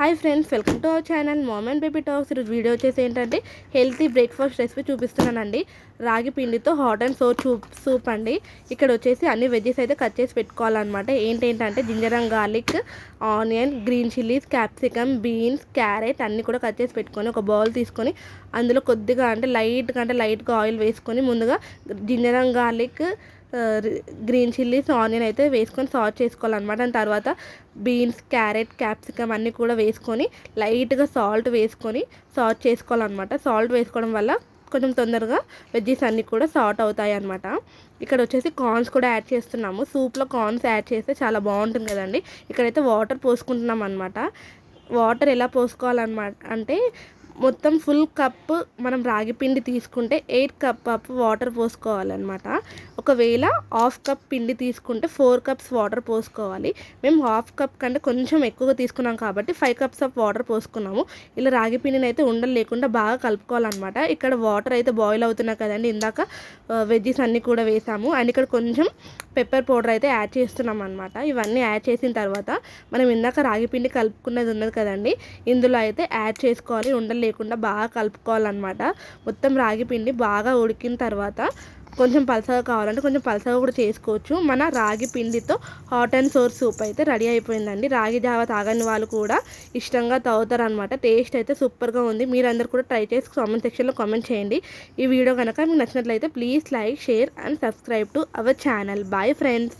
Hi friends, welcome to our channel mom and baby talks. ఈరోజు video వచ్చేసి ఏంటంటే healthy breakfast recipe చూపిస్తున్నానండి. రాగి పిండితో హాట్ అండ్ సోర్ సూప్ అండి. ఇక్కడ వచ్చేసి అన్ని వెజ్జెస్ అయితే కట్ చేసి పెట్టుకోవాలన్నమాట. ఏంటంటే ginger and garlic, onion, green chillies, capsicum, beans, carrot అన్నీ కూడా కట్ చేసి పెట్టుకొని ఒక బౌల్ తీసుకొని అందులో కొద్దిగా లైట్గా ఆయిల్ వేసుకొని ముందుగా ginger and garlic, green chillies, onion అయితే వేసుకొని సాట్ చేసుకోవాలన్నమాట. దాని తర్వాత బీన్స్, క్యారెట్, క్యాప్సికమ్ అన్నీ కూడా వేసుకొని లైట్గా సాల్ట్ వేసుకొని సాట్ చేసుకోవాలన్నమాట. సాల్ట్ వేసుకోవడం వల్ల కొంచెం తొందరగా వెజ్జెస్ అన్నీ కూడా సాట్ అవుతాయి అన్నమాట. ఇక్కడ వచ్చేసి కార్న్స్ కూడా యాడ్ చేస్తున్నాము. సూప్లో కార్న్స్ యాడ్ చేస్తే చాలా బాగుంటుంది కదండి. ఇక్కడైతే వాటర్ పోసుకుంటున్నాం అనమాట. వాటర్ ఎలా పోసుకోవాలన్నమాట అంటే మొత్తం ఫుల్ కప్ మనం రాగి పిండి తీసుకుంటే 8 కప్ వాటర్ పోసుకోవాలన్నమాట. ఒకవేళ హాఫ్ కప్ పిండి తీసుకుంటే 4 కప్స్ వాటర్ పోసుకోవాలి. మేము హాఫ్ కప్ కంటే కొంచెం ఎక్కువగా తీసుకున్నాం కాబట్టి 5 కప్స్ ఆఫ్ వాటర్ పోసుకున్నాము. ఇలా రాగి పిండిని అయితే ఉండలు లేకుండా బాగా కలుపుకోవాలన్నమాట. ఇక్కడ వాటర్ అయితే బాయిల్ అవుతున్నాయి కదండి. ఇందాక వెజ్జెస్ అన్నీ కూడా వేసాము అండ్ ఇక్కడ కొంచెం పెప్పర్ పౌడర్ అయితే యాడ్ చేస్తున్నాం అనమాట. ఇవన్నీ యాడ్ చేసిన తర్వాత మనం ఇందాక రాగి పిండి కలుపుకున్నది ఉన్నది కదండి, ఇందులో అయితే యాడ్ చేసుకోవాలి. ఉండలు లేకుండా బాగా కలుపుకోవాలన్నమాట. మొత్తం రాగి పిండి బాగా ఉడికిన తర్వాత కొంచెం పలసగా కావాలంటే కొంచెం పలసగా కూడా చేసుకోవచ్చు. మన రాగి పిండితో హాట్ అండ్ సోర్ సూప్ అయితే రెడీ అయిపోయిందండి. రాగి జావ తాగని వాళ్ళు కూడా ఇష్టంగా తాగుతారు అనమాట. టేస్ట్ అయితే సూపర్గా ఉంది. మీరందరూ కూడా ట్రై చేసి కామెంట్ సెక్షన్లో కామెంట్ చేయండి. ఈ వీడియో కనుక మీకు నచ్చినట్లయితే please like, share and subscribe to our channel. Bye friends.